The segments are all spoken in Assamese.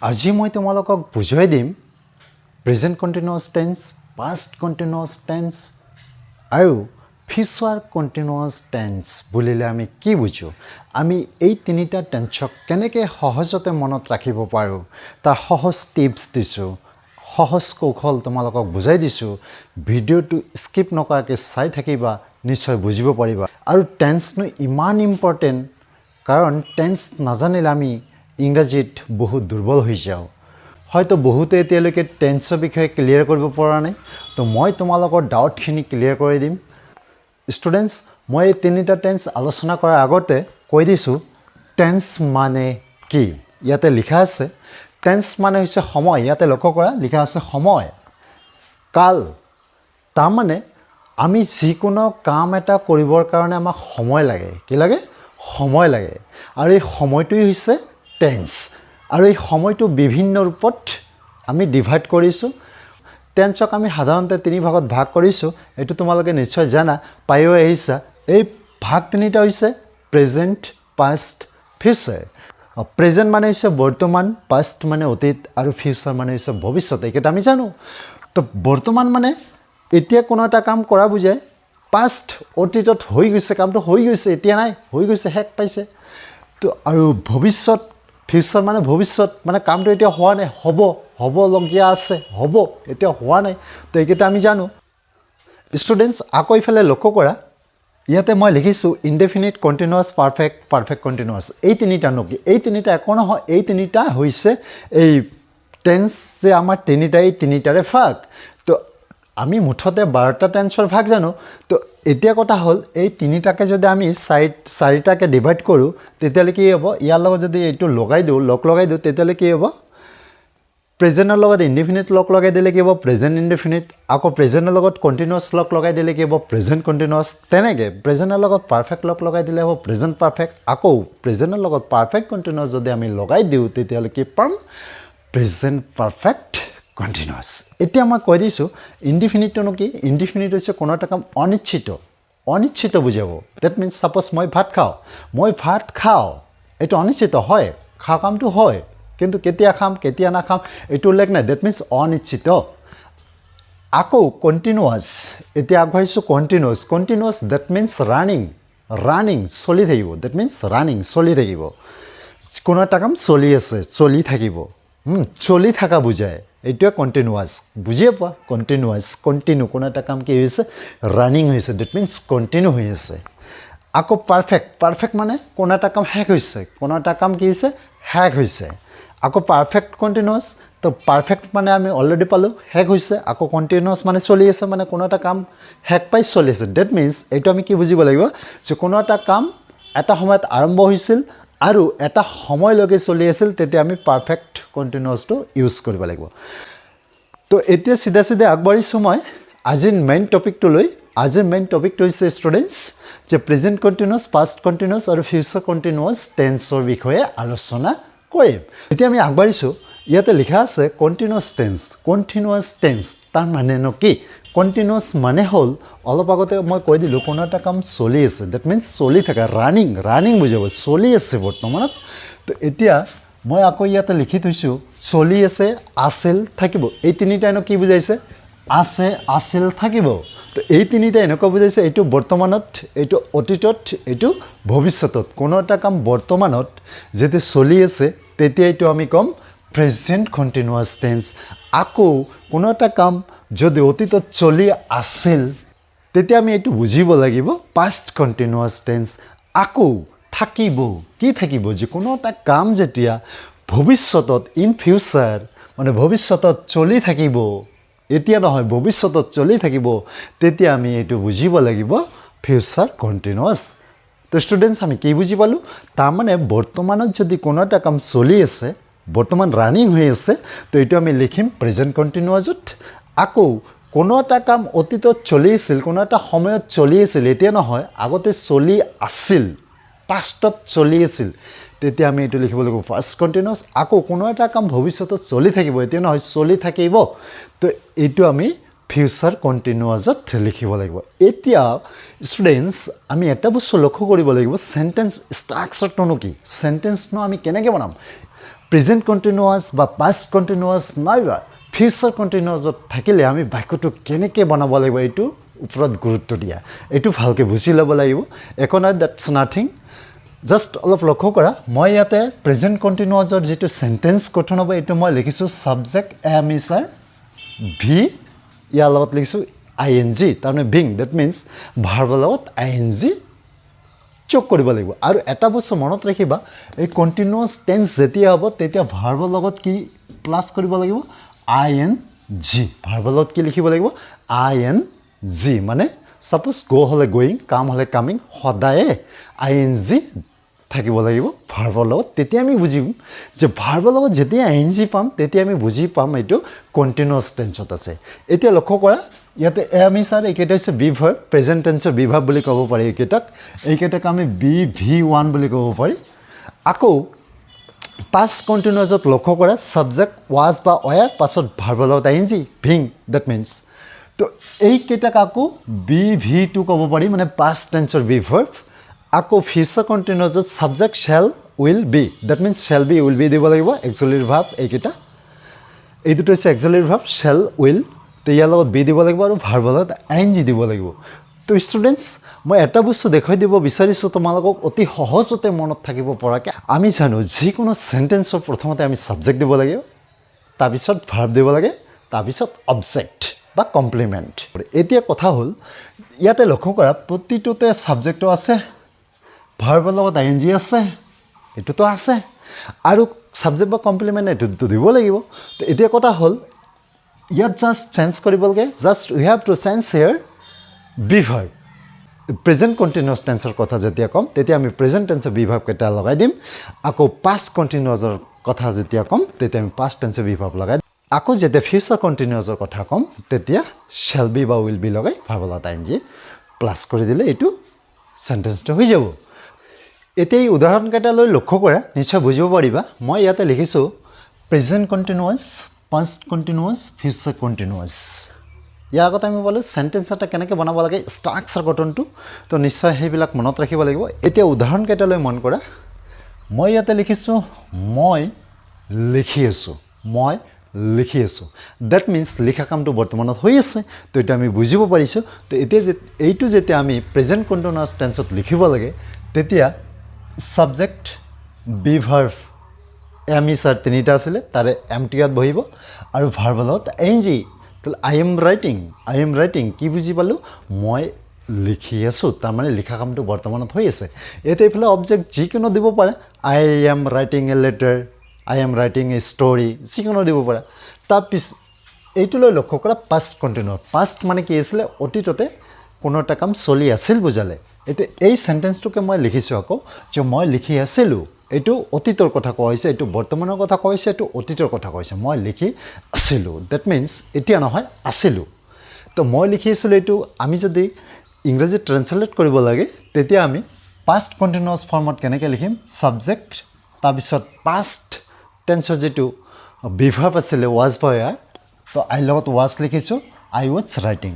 আজি মই তোমালোকক বুজাই দিম present continuous tense, past continuous tense আৰু ফিউচাৰ কন্টিনিউয়াস টেন্স বুলিলে আমি কি বুজো। আমি এই তিনিটা টেন্সক কেনেকৈ সহজতে মনত ৰাখিব পাৰোঁ তাৰ সহজ টিপছ দিছোঁ, সহজ কৌশল তোমালোকক বুজাই দিছোঁ। ভিডিঅ'টো স্কিপ নকৰাকৈ চাই থাকিবা, নিশ্চয় বুজিব পাৰিবা। আৰু টেন্সনো ইমান ইম্পৰ্টেণ্ট, কাৰণ টেন্স নাজানিলে আমি ইংৰাজীত বহুত দুৰ্বল হৈ যাওঁ। হয়তো বহুতে এতিয়ালৈকে টেন্সৰ বিষয়ে ক্লিয়াৰ কৰিব পৰা নাই, তো মই তোমালোকৰ ডাউটখিনি ক্লিয়াৰ কৰি দিম। ষ্টুডেণ্টছ, মই এই তিনিটা টেন্স আলোচনা কৰাৰ আগতে কৈ দিছোঁ টেন্স মানে কি। ইয়াতে লিখা আছে টেন্স মানে হৈছে সময়। ইয়াতে লক্ষ্য কৰা লিখা আছে সময়, কাল। তাৰমানে আমি যিকোনো কাম এটা কৰিবৰ কাৰণে আমাক সময় লাগে। কি লাগে? সময় লাগে। আৰু এই সময়টোই হৈছে টেন্স। আৰু এই সময়টো বিভিন্ন ৰূপত আমি ডিভাইড কৰিছোঁ। টেন্সক আমি সাধাৰণতে তিনি ভাগত ভাগ কৰিছোঁ, এইটো তোমালোকে নিশ্চয় জানা, পায়ো আহিছা। এই ভাগ তিনিটা হৈছে প্ৰেজেণ্ট, পাষ্ট, ফিউচাৰ। প্ৰেজেণ্ট মানে হৈছে বৰ্তমান, পাষ্ট মানে অতীত, আৰু ফিউচাৰ মানে হৈছে ভৱিষ্যত। এইকেইটা আমি জানো। তো বৰ্তমান মানে এতিয়া কোনো এটা কাম কৰা বুজায়। পাষ্ট অতীতত হৈ গৈছে, কামটো হৈ গৈছে, এতিয়া নাই, হৈ গৈছে, শেষ পাইছে। তো আৰু ভৱিষ্যত, ফিউচাৰ মানে ভৱিষ্যত, মানে কামটো এতিয়া হোৱা নাই, হ'বলগীয়া আছে, হ'ব, এতিয়া হোৱা নাই। তো এইকেইটা আমি জানো। ষ্টুডেণ্টছ, আকৌ ইফালে লক্ষ্য কৰা, ইয়াতে মই লিখিছোঁ indefinite, continuous, perfect, perfect continuous. এই তিনিটা কি? এই তিনিটা একো নহয়, এই তিনিটা হৈছে এই টেন্স যে আমাৰ তিনিটা, এই তিনিটাৰে ভাগ। তো আমি মুঠতে 12টা টেন্সৰ ভাগ জানো। তো এতিয়া কথা হ'ল এই তিনিটাকে যদি আমি চাৰিটাকে ডিভাইড কৰোঁ, তেতিয়াহ'লে কি হ'ব? ইয়াৰ লগত যদি এইটো লগাই দিওঁ, লগাই দিওঁ, তেতিয়াহ'লে কি হ'ব? প্ৰেজেণ্টৰ লগত ইনডেফিনিট লগাই দিলে কি হ'ব? Present indefinite. আকৌ প্ৰেজেণ্টৰ লগত কণ্টিনিউৱাছ লগাই দিলে কি হ'ব? Present continuous. তেনেকৈ প্ৰেজেণ্টৰ লগত পাৰফেক্ট লগাই দিলে হ'ব প্ৰেজেণ্ট পাৰফেক্ট। আকৌ প্ৰেজেণ্টৰ লগত পাৰফেক্ট কণ্টিনিউৱাছ যদি আমি লগাই দিওঁ, তেতিয়াহ'লে কি পাম? Present perfect continuous. এতিয়া মই কৈ দিছোঁ ইনডিফিনিটনো কি? ইনডিফিনিট হৈছে কোনো এটা কাম অনিশ্চিত বুজাব। ডেট মিনছ ছাপ'জ মই ভাত খাওঁ, এইটো অনিশ্চিত হয়, খোৱা কামটো হয়, কিন্তু কেতিয়া খাম, কেতিয়া নাখাম, এইটো উল্লেখ নাই। ডেট মিনছ অনিশ্চিত। আকৌ কণ্টিনিউৱাছ, এতিয়া আগবাঢ়িছোঁ কণ্টিনিউৱাছ, ডেট মিনছ ৰানিং, চলি থাকিব। ডেট মিনছ ৰানিং, চলি থাকিব। কোনো এটা কাম চলি আছে, চলি থাকিব, চলি থকা বুজায়, এইটোৱে কণ্টিনিউৱাছ। বুজিয়ে পোৱা? কণ্টিনিউ, কোনো এটা কাম কি হৈছে? ৰানিং হৈছে। ডেট মিনছ কণ্টিনিউ হৈ আছে। আকৌ পাৰফেক্ট মানে কোনো এটা কাম শেষ হৈছে, কোনো এটা কাম কি হৈছে? শেষ হৈছে। আকৌ পাৰফেক্ট কণ্টিনিউৱাছ, তো পাৰফেক্ট মানে আমি অলৰেডি পালোঁ, শেষ হৈছে। আকৌ কণ্টিনিউৱাছ মানে চলি আছে, মানে কোনো এটা কাম শেষ পাই চলি আছে। ডেট মিনছ এইটো আমি কি বুজিব লাগিব? যে কোনো এটা কাম এটা সময়ত আৰম্ভ হৈছিল আৰু এটা সময়লৈকে চলি আছিল, তেতিয়া আমি পাৰফেক্ট কণ্টিনিউৱাছটো ইউজ কৰিব লাগিব। তো এতিয়া চিধা আগবাঢ়িছোঁ মই আজিৰ মেইন টপিকটোলৈ। আজিৰ মেইন টপিকটো হৈছে ষ্টুডেণ্টছ যে প্ৰেজেণ্ট কণ্টিনিউৱাছ, পাষ্ট কণ্টিনিউৱাছ আৰু ফিউচাৰ কণ্টিনিউৱাছ টেন্সৰ বিষয়ে আলোচনা কৰিম। এতিয়া আমি আগবাঢ়িছোঁ। ইয়াতে লিখা আছে কণ্টিনিউৱাছ টেন্স। তাৰ মানেনো কি? কণ্টিনিউৱাছ মানে হ'ল, অলপ আগতে মই কৈ দিলোঁ, কোনো এটা কাম চলি আছে, ডেট মিনছ চলি থকা, ৰানিং বুজাব, চলি আছে বৰ্তমানত। তো এতিয়া মই আকৌ ইয়াতে লিখি থৈছোঁ চলি আছে, আছিল, থাকিব। এই তিনিটাইনো কি বুজাইছে? আছে, আছিল, থাকিব। তো এই তিনিটা এনেকুৱা বুজাইছে, এইটো বৰ্তমানত, এইটো অতীতত, এইটো ভৱিষ্যতত। কোনো এটা কাম বৰ্তমানত যেতিয়া চলি আছে, তেতিয়া এইটো আমি ক'ম প্ৰেজেণ্ট কণ্টিনিউৱাছ টেন্স। আকৌ কোনো এটা কাম যদি অতীতত চলি আছিল, তেতিয়া আমি এইটো বুজিব লাগিব পাষ্ট কণ্টিনিউৱাছ টেন্স। আকৌ থাকিব, কি থাকিব? যে কোনো এটা কাম যেতিয়া ভৱিষ্যতত, ইন ফিউচাৰ, মানে ভৱিষ্যতত চলি থাকিব, এতিয়া নহয়, ভৱিষ্যতত চলি থাকিব, তেতিয়া আমি এইটো বুজিব লাগিব ফিউচাৰ কণ্টিনিউৱাছ। তো ষ্টুডেণ্টছ, আমি কি বুজি পালোঁ? তাৰমানে বৰ্তমানত যদি কোনো এটা কাম চলি আছে, বৰ্তমান ৰানিং হৈ আছে, তো এইটো আমি লিখিম প্ৰেজেণ্ট কণ্টিনিউৱাছত। আকৌ কোনো এটা কাম অতীতত চলি আছিল, কোনো এটা সময়ত চলি আছিল, এতিয়া নহয়, আগতে চলি আছিল, পাষ্টত চলি আছিল, তেতিয়া আমি এইটো লিখিব লাগিব ফাৰ্ষ্ট কণ্টিনিউৱাছ। আকৌ কোনো এটা কাম ভৱিষ্যতত চলি থাকিব, এতিয়া নহয়, চলি থাকিব, তো এইটো আমি ফিউচাৰ কণ্টিনিউৱাছত লিখিব লাগিব। এতিয়া ষ্টুডেণ্টছ, আমি এটা বস্তু লক্ষ্য কৰিব লাগিব, চেণ্টেন্স ষ্ট্ৰাকচাৰটোনো কি? চেণ্টেন্সনো আমি কেনেকৈ বনাম? প্ৰেজেণ্ট কণ্টিনিউৱাছ বা পাষ্ট কণ্টিনিউৱাছ নাইবা ফিউচাৰ কণ্টিনিউৱাছত থাকিলে আমি বাক্যটো কেনেকৈ বনাব লাগিব এইটো ওপৰত গুৰুত্ব দিয়া এইটো ভালকৈ বুজি ল'ব লাগিব একো নাই ডেটছ নাথিং জাষ্ট অলপ লক্ষ্য কৰা মই ইয়াতে প্ৰেজেণ্ট কণ্টিনিউৱাছৰ যিটো চেণ্টেঞ্চ গঠন হ'ব এইটো মই লিখিছোঁ subject am is are V ইয়াৰ লগত লিখিছোঁ আই এন জি তাৰমানে বিং ডেট মিনছ ভাৰ্বৰ লগত আই এন জি যোগ কৰিব লাগিব আৰু এটা বস্তু মনত ৰাখিবা এই কণ্টিনিউৱাছ টেন্স যেতিয়া হ'ব তেতিয়া ভাৰ্বৰ লগত কি প্লাছ কৰিব লাগিব আই এন জি ভাৰ্বৰ লগত কি লিখিব লাগিব আই এন জি মানে ছাপ'জ গ' হ'লে গয়িং কাম হ'লে কামিং সদায়ে আই এন জি থাকিব লাগিব ভাৰ্বৰ লগত তেতিয়া আমি বুজিম যে ভাৰ্বৰ লগত যেতিয়া আই এন জি পাম তেতিয়া আমি বুজি পাম এইটো কণ্টিনিউৱাছ টেন্সত আছে এতিয়া লক্ষ্য কৰা ইয়াতে এম ইজ আৰ এইকেইটা হৈছে বি ভাৰ্ব প্ৰেজেণ্ট টেন্সৰ বি ভাৰ্ব বুলি ক'ব পাৰি এইকেইটাক আমি BV1 বুলি ক'ব পাৰি আকৌ পাষ্ট কণ্টিনিউৱাছত লক্ষ্য কৰা ছাবজেক্ট ৱাজ বা ৱেৰ পাছত ভাৰ্বৰ লগত I N G V ing that means তো এইকেইটাক আকৌ BV2 ক'ব পাৰি মানে পাষ্ট টেন্সৰ বি ভাৰ্ব আকৌ ফিউচাৰ কণ্টিনিউৱাছত subject shall will be that means shall be will be দিব লাগিব এক্সুৱেলিৰ ভাৰ্ব এইকেইটা এই দুটো হৈছে এক্সুৱেলিৰ ভাৰ্ব শ্বেল উইল তো ইয়াৰ লগত বি দিব লাগিব আৰু ভাৰ্বৰ লগত আই এন জি দিব লাগিব তো ষ্টুডেণ্টছ মই এটা বস্তু দেখুৱাই দিব বিচাৰিছোঁ তোমালোকক অতি সহজতে মনত থাকিব পৰাকৈ আমি জানো যিকোনো চেণ্টেন্সৰ প্ৰথমতে আমি ছাবজেক্ট দিব লাগে তাৰপিছত ভাৰ্ব দিব লাগে তাৰপিছত অবজেক্ট বা কমপ্লিমেণ্ট এতিয়া কথা হ'ল ইয়াতে লক্ষ্য কৰা প্ৰতিটোতে ছাবজেক্টো আছে ভাৰ্বৰ লগত আই এন জি আছে এইটোতো আছে আৰু ছাবজেক্ট বা কমপ্লিমেণ্ট এইটোতো দিব লাগিব তো এতিয়া কথা হ'ল ইয়াত জাষ্ট চেঞ্জ কৰিব লাগে just we have to change here be verb present continuous টেন্সৰ কথা যেতিয়া ক'ম তেতিয়া আমি প্ৰেজেণ্ট টেন্সৰ বি ভাৰ্বকেইটা লগাই দিম আকৌ পাষ্ট কণ্টিনিউৱাছৰ কথা যেতিয়া ক'ম তেতিয়া আমি পাষ্ট টেন্সৰ বি ভাৰ্ব লগাই দিম আকৌ যেতিয়া ফিউচাৰ কণ্টিনিউৱাছৰ কথা ক'ম তেতিয়া শ্বেল বি বা উইল বি লগাই ভাৰ্বৰ লগত আই এন জি প্লাছ কৰি দিলে এইটো চেণ্টেন্সটো হৈ যাব এতিয়া এই উদাহৰণকেইটা লৈ লক্ষ্য কৰা নিশ্চয় বুজিব পাৰিবা মই ইয়াতে লিখিছোঁ present continuous past continuous future continuous ইয়াৰ আগতে আমি ক'লোঁ চেণ্টেন্স এটা কেনেকৈ বনাব লাগে ষ্ট্ৰাকচাৰ গঠনটো তো নিশ্চয় সেইবিলাক মনত ৰাখিব লাগিব এতিয়া উদাহৰণকেইটালৈ মন কৰা মই ইয়াতে লিখিছোঁ মই লিখি আছোঁ ডেট মিনছ লিখা কামটো বৰ্তমানত হৈ আছে তো এতিয়া আমি বুজিব পাৰিছোঁ তো এতিয়া এইটো যেতিয়া আমি প্ৰেজেণ্ট কণ্টিনিউৱাছ টেন্সত লিখিব লাগে তেতিয়া subject be verb am is are তিনিটা আছিলে তাৰে এমটো ইয়াত বহিব আৰু ভাৰ্বৰ লগত I N G I am writing কি বুজি পালোঁ মই লিখি আছোঁ তাৰমানে লিখা কামটো বৰ্তমানত হৈ আছে এতিয়া এইফালে অবজেক্ট যিকোনো দিব পাৰে আই am writing a letter I am writing a story যিকোনো দিব পাৰে তাৰপিছত এইটোলৈ লক্ষ্য কৰা পাষ্ট কণ্টিনিউৱাছ পাষ্ট মানে কি আছিলে অতীততে কোনো এটা কাম চলি আছিল বুজালে এতিয়া এই চেণ্টেন্সটোকে মই লিখিছোঁ আকৌ যে মই লিখি আছিলোঁ এইটো অতীতৰ কথা কোৱা হৈছে এইটো বৰ্তমানৰ কথা কোৱা হৈছে এইটো অতীতৰ কথা কৈছে মই লিখি আছিলোঁ ডেট মিনছ এতিয়া নহয় আছিলোঁ তো মই লিখি আছিলোঁ এইটো আমি যদি ইংৰাজীত ট্ৰেন্সলেট কৰিব লাগে তেতিয়া আমি পাষ্ট কণ্টিনিউৱাছ ফৰ্মত কেনেকৈ লিখিম ছাবজেক্ট তাৰপিছত পাষ্ট টেন্সৰ যিটো বি ভাৰ্ব আছিলে ৱাজ বা ৱেৰ তো আইৰ লগত ৱাজ লিখিছোঁ আই ৱাজ ৰাইটিং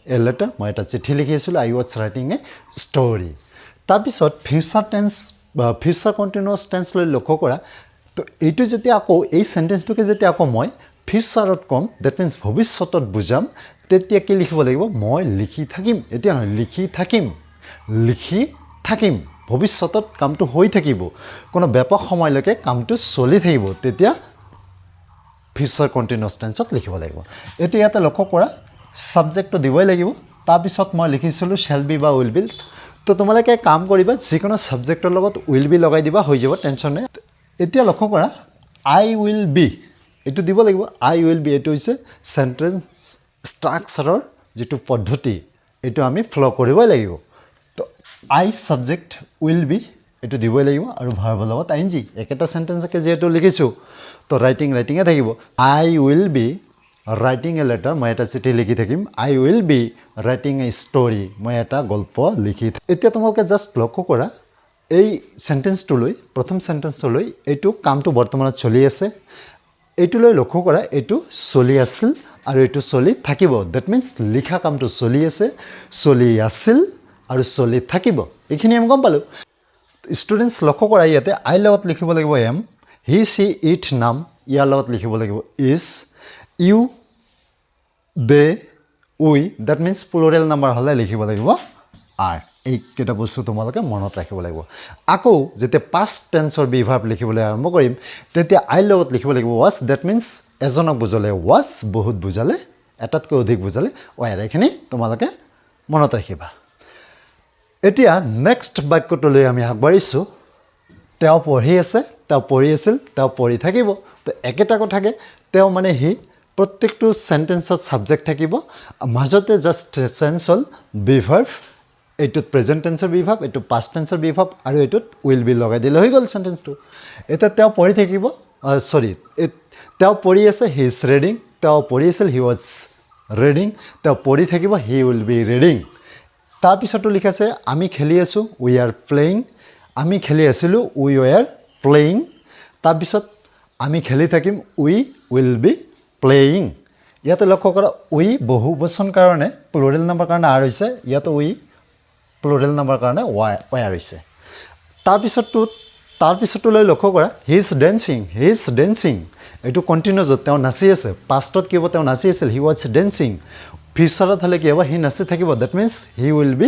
এ লেটাৰ মই এটা চিঠি লিখি আছিলোঁ আই ৱাজ ৰাইটিং এ ষ্টৰি তাৰপিছত ফিউচাৰ টেন্স বা ফিউচাৰ কণ্টিনিউৱাছ টেন্স লৈ লক্ষ্য কৰা তো এইটো যেতিয়া আকৌ এই চেণ্টেন্সটোকে যেতিয়া আকৌ মই ফিউচাৰত ক'ম ডেট মিনছ ভৱিষ্যতত বুজাম তেতিয়া কি লিখিব লাগিব মই লিখি থাকিম এতিয়া নহয় লিখি থাকিম ভৱিষ্যতত কামটো হৈ থাকিব কোনো ব্যাপক সময়লৈকে কামটো চলি থাকিব তেতিয়া ফিউচাৰ কণ্টিনিউৱাছ টেন্সত লিখিব লাগিব এতিয়া ইয়াতে লক্ষ্য কৰা ছাবজেক্টটো দিবই লাগিব তাৰপিছত মই লিখিছিলোঁ শ্বেল বি বা উইল বি তো তোমালোকে কাম কৰিবা যিকোনো ছাবজেক্টৰ লগত উইল বি লগাই দিবা হৈ যাব টেনশ্যন নাই এতিয়া লক্ষ্য কৰা আই উইল বি এইটো দিব লাগিব আই উইল বি এইটো হৈছে চেণ্টেন্স ষ্ট্ৰাকচাৰৰ যিটো পদ্ধতি এইটো আমি ফ'ল' কৰিবই লাগিব তো আই ছাবজেক্ট উইল বি এইটো দিবই লাগিব আৰু ভাৰ্বৰ লগত আই এন জি একেটা চেণ্টেন্সকে যিহেতু লিখিছোঁ তো ৰাইটিঙে থাকিব I will be writing a letter মই এটা চিঠি লিখি থাকিম I will be writing a story মই এটা গল্প লিখি থাকিম এতিয়া তোমালোকে জাষ্ট লক্ষ্য কৰা এই চেণ্টেন্সটোলৈ প্ৰথম চেণ্টেন্সটোলৈ এইটো কামটো বৰ্তমানত চলি আছে এইটোলৈ লক্ষ্য কৰা এইটো চলি আছিল আৰু এইটো চলি থাকিব ডেট মিনছ লিখা কামটো চলি আছে চলি আছিল আৰু চলি থাকিব এইখিনি আমি গম পালোঁ ষ্টুডেণ্টছ লক্ষ্য কৰা ইয়াতে আইৰ লগত লিখিব লাগিব এম হি চি ইট নাম ইয়াৰ লগত লিখিব লাগিব is you they we that means plural number হ'লে লিখিব লাগিব আৰ এইকেইটা বস্তু তোমালোকে মনত ৰাখিব লাগিব আকৌ যেতিয়া পাষ্ট টেন্সৰ বিভাৰ্ব লিখিবলৈ আৰম্ভ কৰিম তেতিয়া আইৰ লগত লিখিব লাগিব ৱাজ দ্যাট মিন্স এজনক বুজালে ৱাজ বহুত বুজালে এটাতকৈ অধিক বুজালে ৱাৰ এইখিনি তোমালোকে মনত ৰাখিবা এতিয়া নেক্সট বাক্যটোলৈ আমি আগবাঢ়িছোঁ তেওঁ পঢ়ি আছে তেওঁ পঢ়ি আছিল তেওঁ পঢ়ি থাকিব তো একেটা কথাকে তেওঁ মানে হি প্ৰত্যেকটো সেন্টেন্সত সাবজেক্ট থাকিব মাজতে জাস্ট চেঞ্জ হ'ল বিভাৰ্ব এইটোত প্ৰেজেন্ট টেন্সৰ বিভাৰ্ব এইটো পাষ্ট টেন্সৰ বিভাৰ্ব আৰু এইটোত উইল বি লগাই দিলে হৈ গ'ল সেন্টেন্সটো এটা তেওঁ পঢ়ি থাকিব সৰি তেওঁ পঢ়ি আছে হি ইজ ৰিডিং তেওঁ পঢ়ি আছিল হি ৱাজ ৰিডিং তেওঁ পঢ়ি থাকিব হি উইল বি ৰিডিং তাৰপিছতো লিখা আছে আমি খেলি আছোঁ উই আৰ প্লেয়িং আমি খেলি আছিলোঁ উই ৱেৰ প্লেয়িং তাৰপিছত আমি খেলি থাকিম উই উইল বি প্লেয়িং ইয়াতে লক্ষ্য কৰা উই বহু বচন কাৰণে প্লুৰেল নাম্বাৰ কাৰণে আৰ হৈছে ইয়াতে উই প্লুৰেল নাম্বাৰ কাৰণে ৱাৰ হৈছে তাৰপিছতলৈ লক্ষ্য কৰা হি ইজ ডেন্সিং এইটো কণ্টিনিউছ তেওঁ নাচি আছে পাষ্টত কি হ'ব তেওঁ নাচি আছিল হি ৱাজ ডেন্সিং ফিউচাৰত হ'লে কি হ'ব হি নাচি থাকিব that means he will be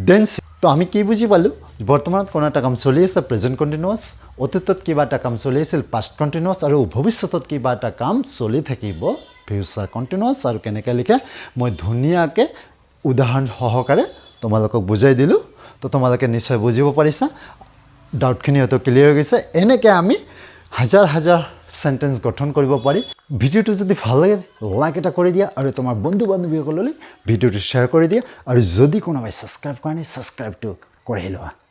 dancing তো আমি কি বুজি পালোঁ বৰ্তমানত কোনো এটা কাম চলি আছে প্ৰেজেণ্ট কণ্টিনিউৱাছ অতীতত কিবা এটা কাম চলি আছিল পাষ্ট কণ্টিনিউৱাছ আৰু ভৱিষ্যতত কিবা এটা কাম চলি থাকিব ফিউচাৰ কণ্টিনিউৱাছ আৰু কেনেকৈ লিখে মই ধুনীয়াকৈ উদাহৰণ সহকাৰে তোমালোকক বুজাই দিলোঁ তো তোমালোকে নিশ্চয় বুজিব পাৰিছা ডাউটখিনি হয়তো ক্লিয়াৰ হৈ গৈছে এনেকৈ আমি হাজাৰ হাজাৰ সেন্টেন্স গঠন কৰিব পাৰি ভিডিঅ'টো যদি ভাল লাগে লাইক এটা কৰি দিয়া আৰু তোমাৰ বন্ধু বান্ধৱীসকললৈ ভিডিঅ'টো শ্বেয়াৰ কৰি দিয়া আৰু যদি কোনোবাই ছাবস্ক্ৰাইব কৰা নাই ছাবস্ক্ৰাইবটো কৰি লোৱা